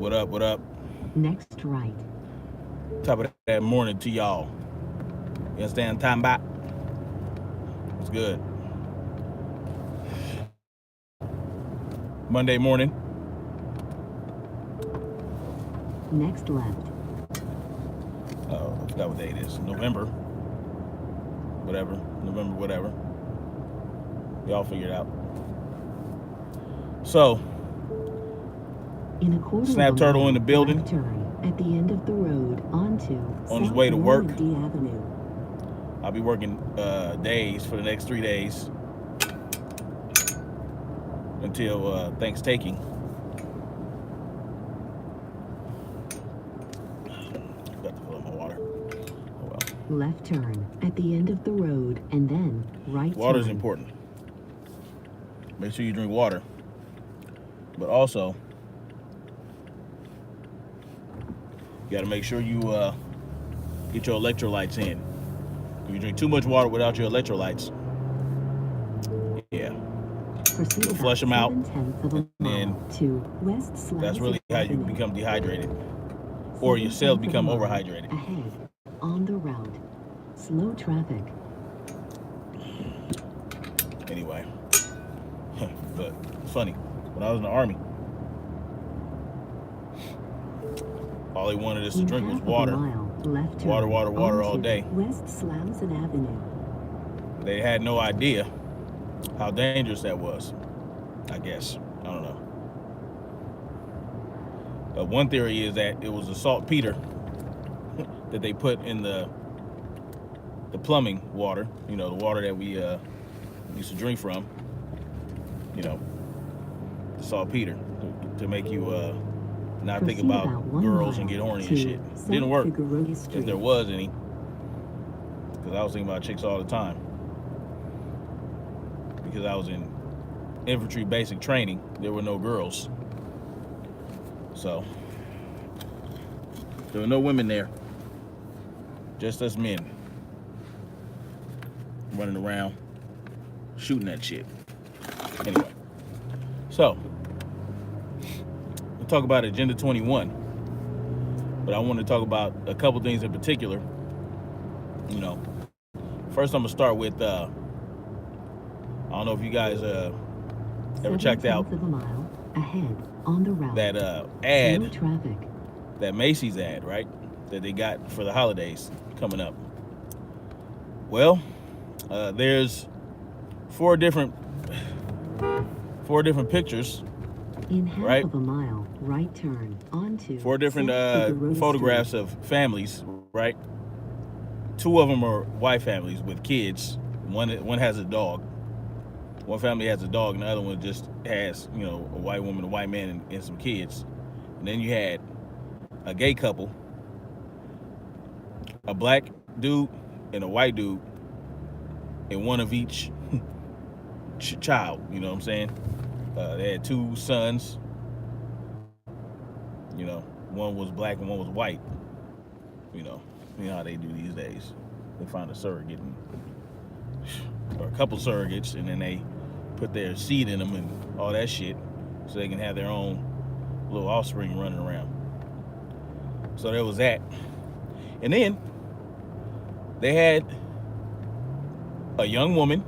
What up? What up? Next right. Top of that morning to y'all. You understand? Time back. It's good. Monday morning. Next left. I forgot what day it is. November. Whatever. November, whatever. Y'all figure it out. So, In a quarter Snap of a Turtle mile, in the building. left turn at the end of the road onto On his South way to work. Normandy Avenue. I'll be working days for the next 3 days until Thanksgiving. Got to fill up my water. Oh well. Left turn at the end of the road and then right Water is turn. important. Make sure you drink water. But also, you got to make sure you get your electrolytes in. If you drink too much water without your electrolytes, yeah, Proceed you'll flush them out, 7/10 of a and then mile to West that's Slauson really how you Avenue. become dehydrated, or your cells 7/10 of a become mile overhydrated. Ahead on the route. Slow traffic. Anyway, but it's funny. When I was in the Army, all they wanted us to In drink was half of a water. mile, left turn Water, water, water all onto day. West Slauson Avenue. They had no idea how dangerous that was, I guess. I don't know. One theory is that it was the saltpeter that they put in the plumbing water, the water that we used to drink from, the saltpeter, to make you not think Proceed about about 1 girls and mile get horny to and shit. South Didn't work, Figueroa if Street. there was any, because I was thinking about chicks all the time. Because I was in infantry basic training, there were no girls. So, there were no women there. Just us men. Running around, shooting that shit. Anyway. So, we'll talk about Agenda 21. But I want to talk about a couple things in particular. First I'm going to start with, I don't know if you guys ever checked out 7/10 of a mile ahead on the route. that Slow ad, traffic. that Macys ad, right? That they got for the holidays coming up. Well, there's four different pictures, In half right? of a mile, right turn onto Four different South Figueroa photographs Street. of families, right? Two of them are white families with kids. One has a dog. One family has a dog, and the other one just has, a white woman, a white man, and some kids. And then you had a gay couple, a black dude and a white dude, and one of each child. You know what I'm saying? They had two sons. One was black and one was white. You know how they do these days. They find a surrogate or a couple surrogates, and then they put their seed in them and all that shit, so they can have their own little offspring running around. So there was that. And then they had a young woman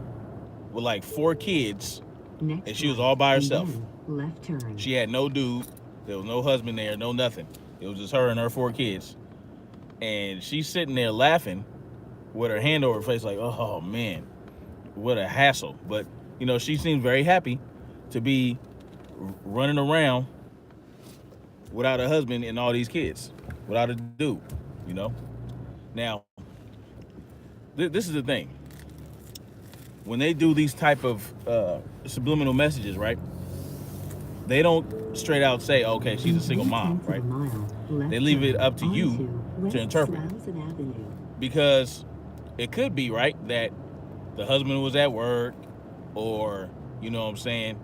with like 4 kids, Next and she was right, all by and herself. then left turn. She had no dude. There was no husband there, no nothing. It was just her and her 4 kids. And she's sitting there laughing with her hand over her face like, oh man, what a hassle. But, she seems very happy to be running around without a husband and all these kids, without a dude, Now, this is the thing. When they do these type of subliminal messages, right? They don't straight out say, okay, she's a single mom, right? They leave it up to you to interpret. Because it could be, right, that the husband was at work, or, you know what I'm saying,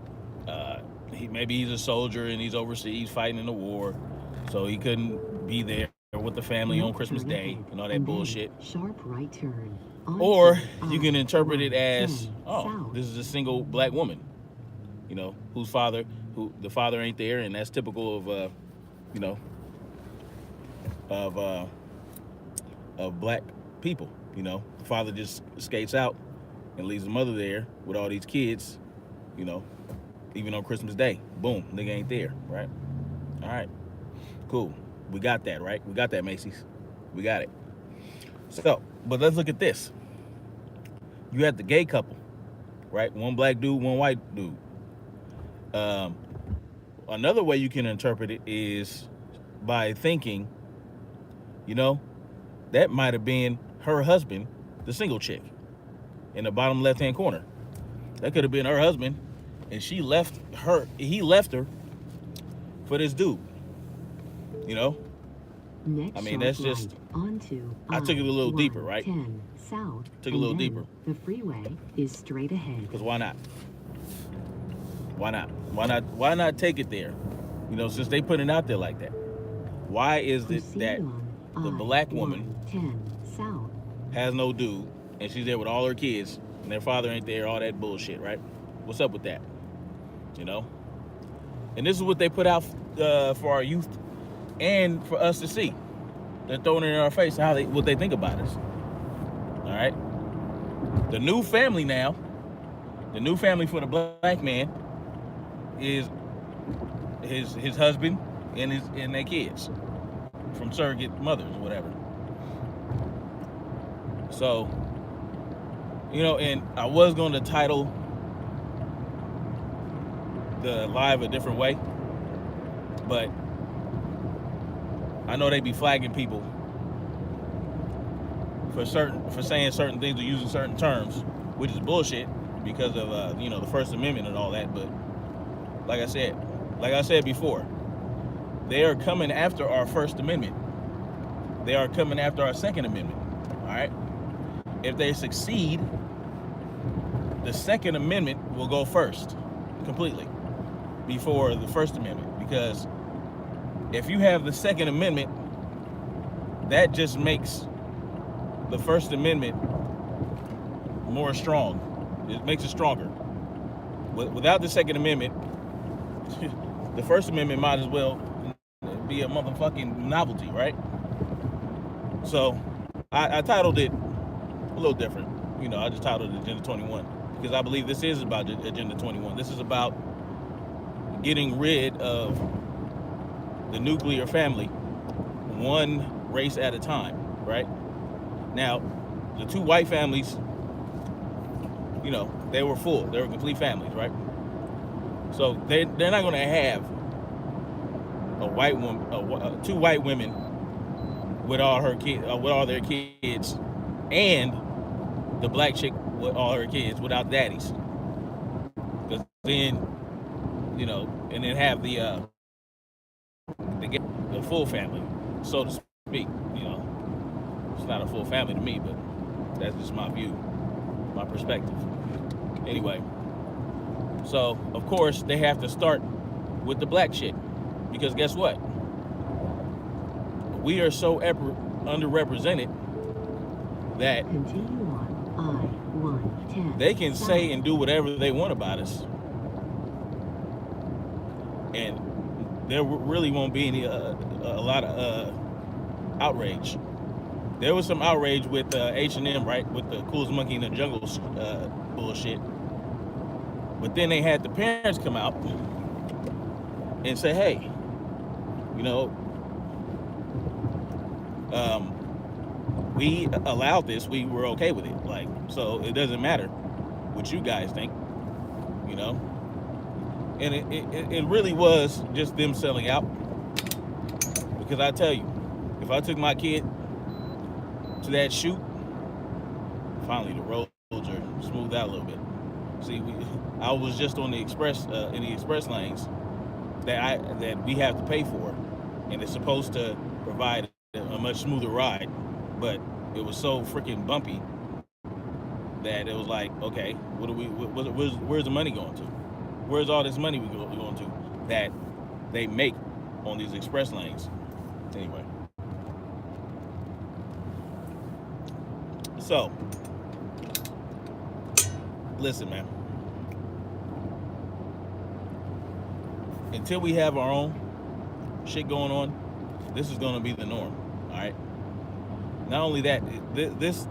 maybe he's a soldier and he's overseas fighting in the war, so he couldn't be there with the family on Christmas Day and all that bullshit. Sharp right turn. Or you can interpret it as, oh, this is a single black woman, who the father ain't there, and that's typical of you know, of uh, of black people. You know, the father just skates out and leaves the mother there with all these kids. You know, even on Christmas Day, boom, nigga ain't there, right? All right, cool. We got that, right? We got that, Macys. We got it. So, but let's look at this. You had the gay couple, right? One black dude, one white dude. Um, Another way you can interpret it is by thinking, you know, that might have been her husband, the single chick, in the bottom left hand corner. That could have been her husband, and she left her. He left her for this dude. You know, Next I mean, sharp that's just. right onto I took it a little deeper, right? 10 south. Took it a little deeper. The freeway is straight ahead. Because why not? Why not? Why not? Why not take it there? You know, since they put it out there like that. Why is it Proceed that on the black woman 10 south. has no dude and she's there with all her kids and their father ain't there? All that bullshit, right? What's up with that? You know. And this is what they put out for our youth and for us to see. They're throwing it in our face what they think about us. All right. The new family now. The new family for the black man is his husband and their kids from surrogate mothers or whatever. So, you know, and I was going to title the live a different way, but I know they be flagging people for saying certain things or using certain terms, which is bullshit because of you know, the First Amendment and all that. But like I said before, they are coming after our First Amendment. They are coming after our Second Amendment. All right. If they succeed, the Second Amendment will go first, completely, before the First Amendment. Because if you have the Second Amendment, that just makes the First Amendment more strong. It makes it stronger. Without the Second Amendment, the First Amendment might as well be a motherfucking novelty, right? So I titled it a little different. You know, I just titled it Agenda 21 because I believe this is about Agenda 21. This is about getting rid of the nuclear family one race at a time, right? Now, the two white families, you know, they were full. They were complete families, right? So they're not going to have a white woman, two white women with all her kids, with all their kids, and the black chick with all her kids without daddies. Because then, you know, and then have the full family, so to speak. You know, it's not a full family to me, but that's just my view, my perspective. Anyway, so of course they have to start with the black chick, because guess what? We are so underrepresented that Continue on I-110. they can say and do whatever they want about us, and there really won't be any a lot of outrage. There was some outrage with H&M, right, with the coolest monkey in the jungle bullshit. But then they had the parents come out and say, hey, you know, we allowed this, we were okay with it. Like, so it doesn't matter what you guys think, you know? And it really was just them selling out. Because I tell you, if I took my kid to that shoot, finally the roads are smoothed out a little bit. See, I was just on the express, in the express lanes that we have to pay for, and it's supposed to provide a much smoother ride, but it was so freaking bumpy that it was like, okay, where's the money going to? Where's all this money we going to that they make on these express lanes? Anyway, so listen, man. Until we have our own, shit going on, this is going to be the norm. All right. Not only that, this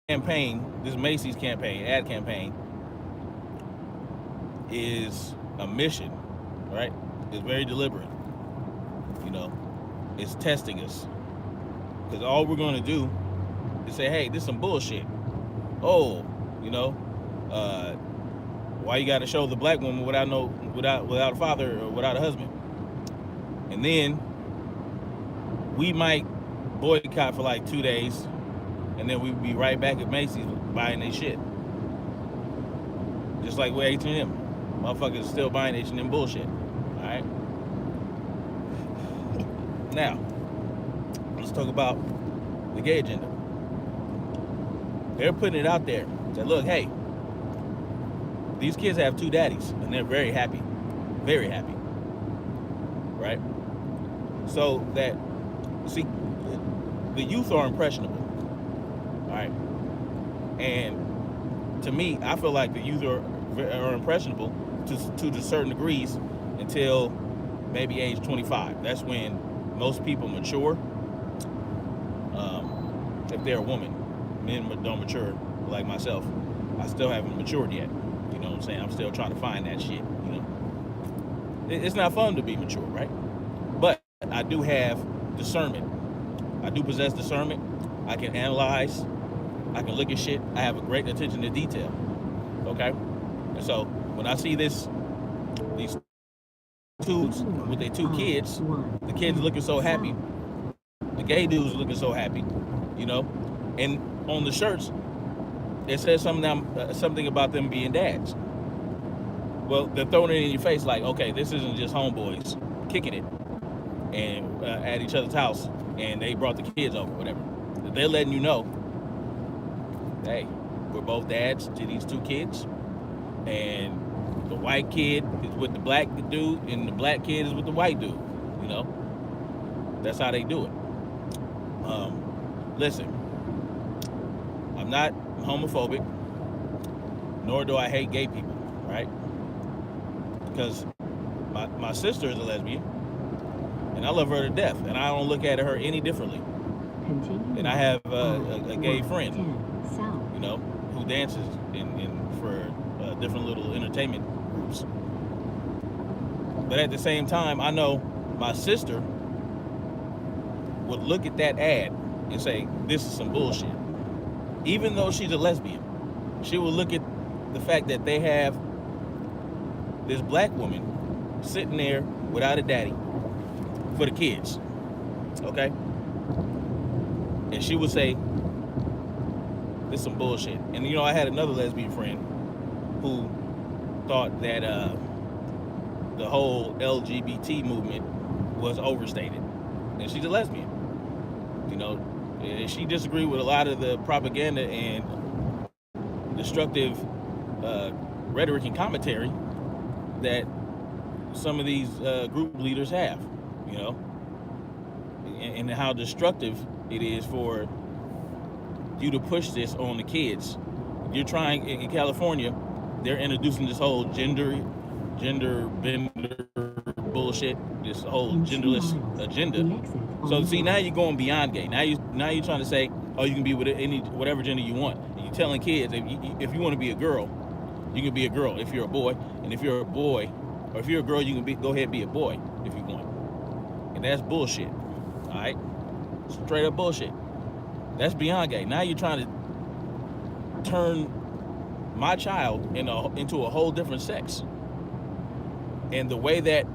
campaign, this Macys campaign, ad campaign, is a mission, right? It's very deliberate. You know, it's testing us because all we're going to do is say, "Hey, this is some bullshit." Oh, you know, uh, why you got to show the black woman without a father or without a husband? And then we might boycott for like 2 days, and then we'd be right back at Macys buying their shit, just like with H&M. Motherfuckers still buying H&M bullshit. All right. Now, let's talk about the gay agenda. They're putting it out there. Say, look, hey, these kids have two daddies, and they're very happy, right? So that, see, the youth are impressionable, all right? And to me, I feel like the youth are impressionable to certain degrees until maybe age 25. That's when most people mature. If they're a woman, men don't mature like myself. I still haven't matured yet. You know what I'm saying? I'm still trying to find that shit. You know, it's not fun to be mature, right? But I do have discernment. I do possess discernment. I can analyze. I can look at shit. I have a great attention to detail. Okay, and so when I see these dudes with their two kids, the kids looking so happy, the gay dudes looking so happy, you know, and on the shirts it says something about them being dads. Well, they're throwing it in your face like, okay, this isn't just homeboys kicking it and at each other's house, and they brought the kids over, whatever. They're letting you know, hey, we're both dads to these two kids, and the white kid is with the black dude, and the black kid is with the white dude. You know, that's how they do it. Listen, I'm not homophobic, nor do I hate gay people, right? Because my sister is a lesbian, and I love her to death, and I don't look at her any differently. And I have a gay friend, you know, who dances for different little entertainment groups. But at the same time, I know my sister would look at that ad and say, this is some bullshit. Even though she's a lesbian, she will look at the fact that they have this black woman sitting there without a daddy for the kids, okay? And she would say, this is some bullshit. And you know, I had another lesbian friend who thought that the whole LGBT movement was overstated. And she's a lesbian. You know, she disagreed with a lot of the propaganda and destructive rhetoric and commentary that some of these group leaders have, you know, and how destructive it is for you to push this on the kids. You're trying, in California, they're introducing this whole gender bender bullshit, this whole genderless agenda. So see, now you're going beyond gay. Now you're trying to say, oh, you can be with whatever gender you want. And you're telling kids, if you want to be a girl, you can be a girl if you're a boy, and if you're a boy, or if you're a girl, you can go ahead and be a boy if you want. And that's bullshit. All right, straight up bullshit. That's beyond gay. Now you're trying to turn my child into a whole different sex. And the way that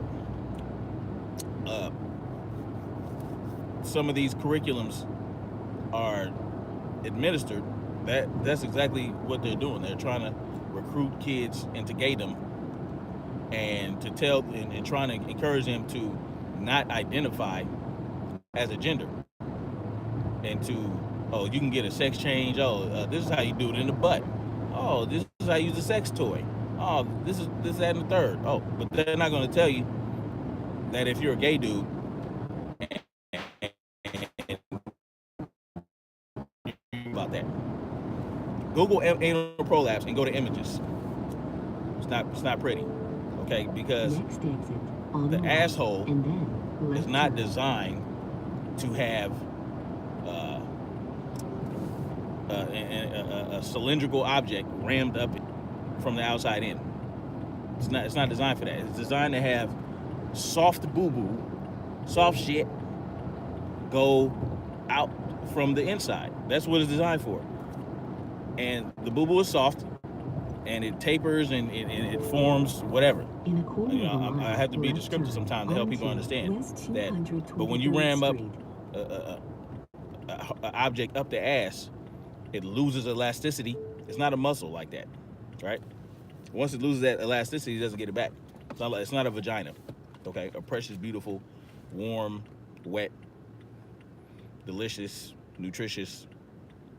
some of these curriculums are administered, that's exactly what they're doing. They're trying to recruit kids into gaydom and to tell and trying to encourage them to not identify as a gender, and to, oh, you can get a sex change. Oh, this is how you do it in the butt. Oh, this is how you use a sex toy. Oh, this, that, and the third. Oh, but they're not going to tell you that if you're a gay dude about that. Google anal prolapse and go to images. It's not pretty, okay? Because On the the right, asshole and then is left not turn. designed to have uh, a cylindrical object rammed up from the outside in. It's not designed for that. It's designed to have soft boo boo, soft shit go out from the inside. That's what it's designed for. And the boo boo is soft, and it tapers and it forms whatever. In a quarter You of a know, I mile, have to be left descriptive turn sometimes to help people onto understand West that. But when you 223rd ram up Street. a object up the ass, it loses elasticity. It's not a muscle like that, right? Once it loses that elasticity, it doesn't get it back. It's not a vagina, okay? A precious, beautiful, warm, wet, delicious, nutritious,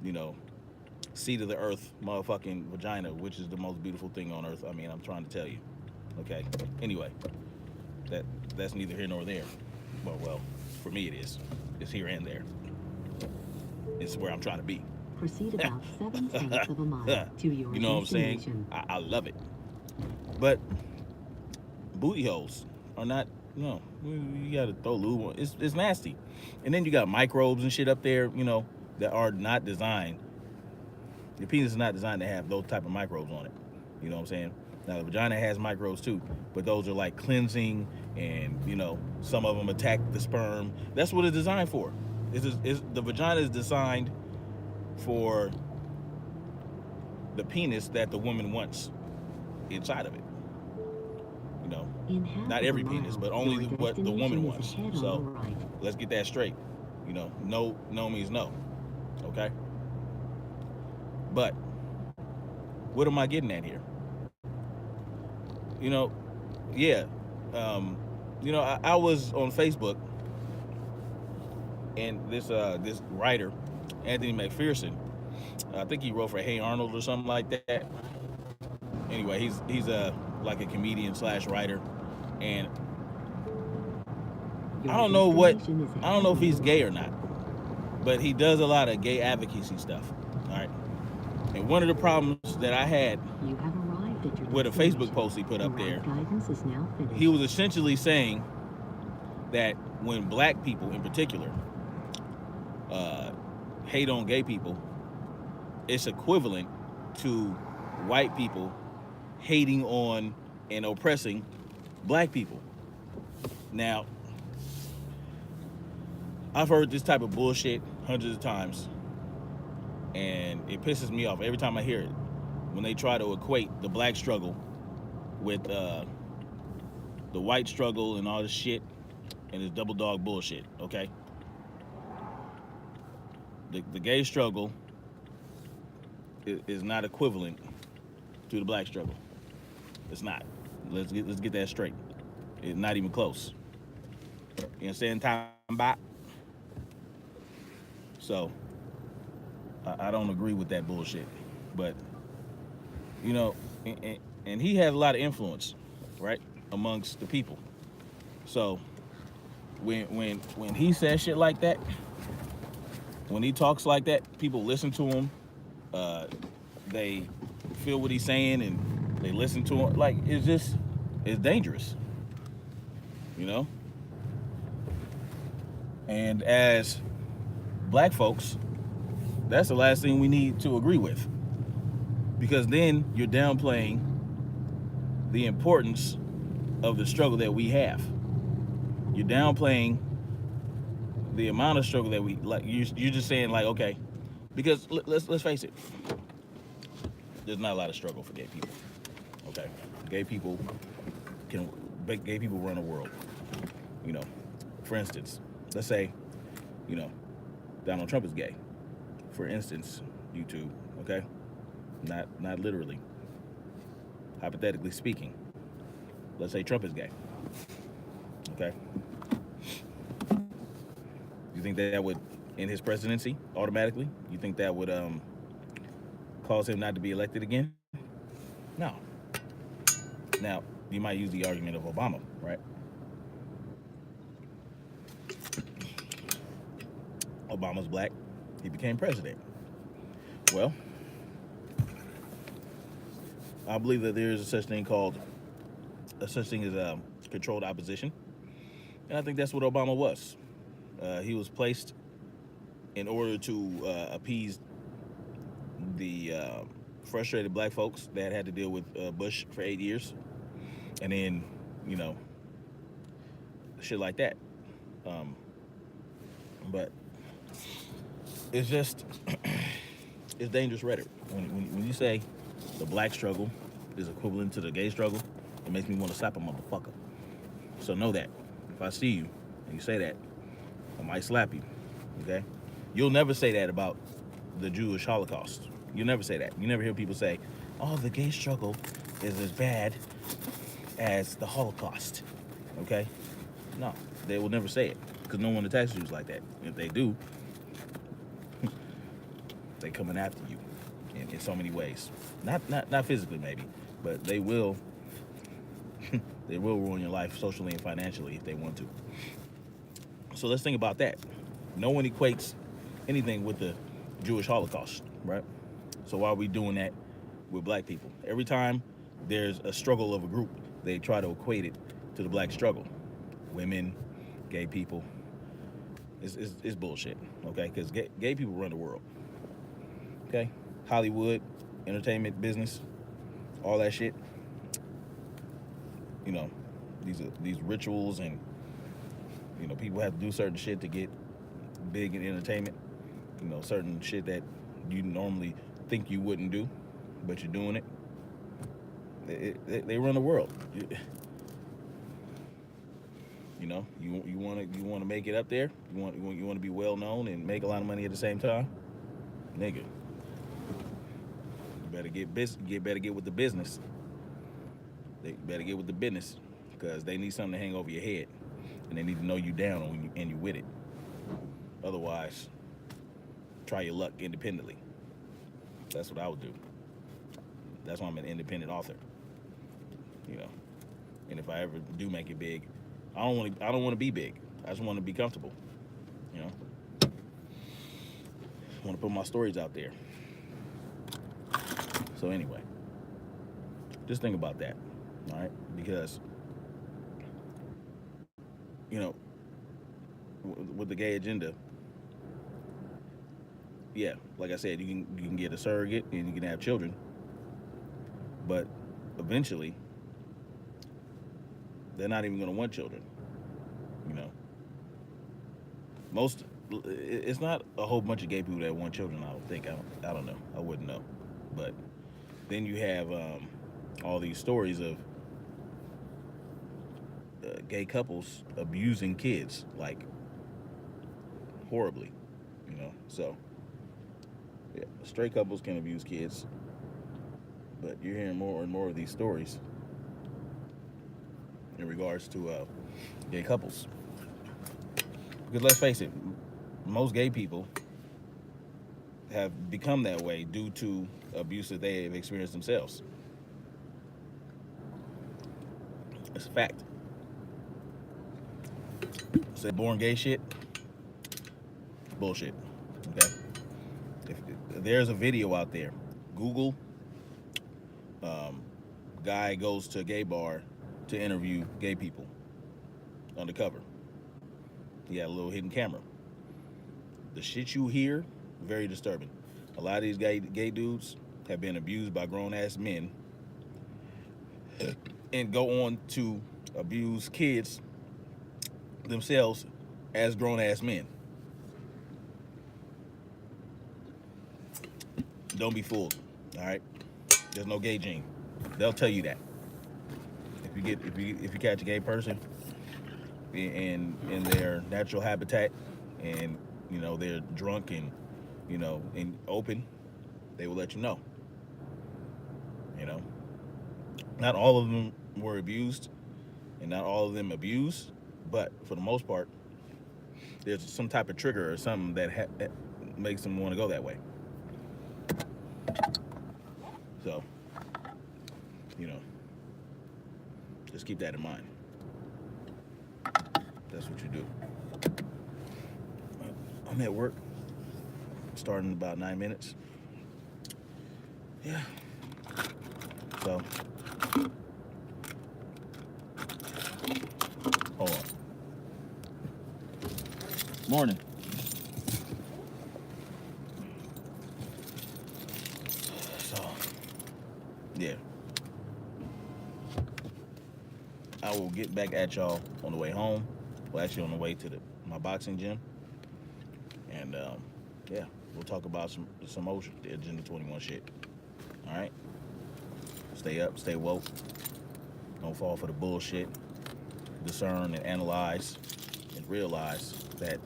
you know, seed of the earth, motherfucking vagina, which is the most beautiful thing on earth. I mean, I'm trying to tell you, okay? Anyway, that's neither here nor there. Well, for me it is. It's here and there. It's where I'm trying to be. Proceed about 7/10 of a mile to your You know what I'm saying? destination. I love it. But booty holes are not. No, you gotta throw lube on. It's nasty. And then you got microbes and shit up there. You know that are not designed. Your penis is not designed to have those type of microbes on it. You know what I'm saying? Now the vagina has microbes too, but those are like cleansing, and you know some of them attack the sperm. That's what it's designed for. The vagina is designed for the penis that the woman wants inside of it. You know, In half not of every a mile, penis, but only your what the woman destination wants. is ahead on So the right. let's get that straight. You know, no means no. Okay. But what am I getting at here? You know, yeah. You know, I was on Facebook, and this writer, Anthony McPherson, I think he wrote for Hey Arnold or something like that. Anyway, he's a like a comedian slash writer, and Your I don't know what destination is I don't know if ahead he's on the gay or right. not, but he does a lot of gay advocacy stuff. All right, and one of the problems that I had You have arrived at your with a destination. Facebook post he put The up there, ride guidance is now finished. he was essentially saying that when black people in particular hate on gay people, it's equivalent to white people hating on and oppressing black people. Now, I've heard this type of bullshit hundreds of times, and it pisses me off every time I hear it. When they try to equate the black struggle with the white struggle and all this shit, and this double dog bullshit, okay? The gay struggle is not equivalent to the black struggle. It's not. Let's get that straight. It's not even close. You understand? Time back. So I don't agree with that bullshit. But you know, and he has a lot of influence, right, amongst the people. So when he says shit like that, when he talks like that, people listen to him. They feel what he's saying and they listen to him. Like it's dangerous, you know. And as black folks, that's the last thing we need to agree with, because then you're downplaying the importance of the struggle that we have. You're downplaying the amount of struggle that we like. You're just saying like, okay, because let's face it, there's not a lot of struggle for gay people. Okay, gay people can gay people run the world. You know, for instance, let's say, you know, Donald Trump is gay. For instance, YouTube. Okay, not literally. Hypothetically speaking, let's say Trump is gay. Okay, you think that would end his presidency automatically? You think that would cause him not to be elected again? No. Now, you might use the argument of Obama, right? Obama's black. He became president. Well, I believe that there is a such thing as controlled opposition. And I think that's what Obama was. He was placed in order to appease the frustrated black folks that had to deal with Bush for 8 years. And then, you know, shit like that. But it's just, it's dangerous rhetoric. When you say the black struggle is equivalent to the gay struggle, it makes me want to slap a motherfucker. So know that. If I see you and you say that, I might slap you, okay? You'll never say that about the Jewish Holocaust. You'll never say that. You never hear people say, oh, the gay struggle is as bad as the Holocaust, okay? No, they will never say it because no one attacks Jews like that. If they do, they coming after you in so many ways. Not physically maybe, but they will they will ruin your life socially and financially if they want to. So let's think about that. No one equates anything with the Jewish Holocaust, right? So why are we doing that with black people? Every time there's a struggle of a group, they try to equate it to the black struggle. Women, gay people. It's bullshit, okay? Because gay people run the world, okay? Hollywood, entertainment business, all that shit. You know, these rituals and, you know, people have to do certain shit to get big in entertainment. You know, certain shit that you normally think you wouldn't do, but you're doing it. They run the world. You know, you want to make it up there. You want to be well known and make a lot of money at the same time, nigga. You better get with the business. They better get with the business because they need something to hang over your head, and they need to know you down and you with it. Otherwise, try your luck independently. That's what I would do. That's why I'm an independent author. You know, and if I ever do make it big, I don't want to be big. I just want to be comfortable. You know, I want to put my stories out there. So anyway, just think about that, all right? Because, you know, with the gay agenda, yeah, like I said, you can get a surrogate and you can have children, but eventually, they're not even going to want children. You know, it's not a whole bunch of gay people that want children. I don't think. I don't know. I wouldn't know, but then you have all these stories of gay couples abusing kids, like horribly. You know, so yeah, straight couples can abuse kids, but you're hearing more and more of these stories in regards to gay couples. Because let's face it, most gay people have become that way due to abuse that they have experienced themselves. It's a fact. Say born gay shit, bullshit. Okay. If there's a video out there, Google guy goes to a gay bar to interview gay people undercover. He had a little hidden camera. The shit you hear, very disturbing. A lot of these gay dudes have been abused by grown-ass men and go on to abuse kids themselves as grown-ass men. Don't be fooled, all right? There's no gay gene. They'll tell you that. If you catch a gay person in their natural habitat, and you know they're drunk and you know and open, they will let you know. You know, not all of them were abused, and not all of them abuse, but for the most part, there's some type of trigger or something that makes them want to go that way. So, you know, just keep that in mind. That's what you do. I'm at work, starting in about 9 minutes. Yeah. So, Morning. So, yeah. I will get back at y'all on the way home. Well, actually, on the way to my boxing gym. And, yeah, we'll talk about some more shit, the Agenda 21 shit. All right? Stay up, stay woke. Don't fall for the bullshit. Discern and analyze and realize that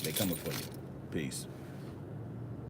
they're coming for you. Peace.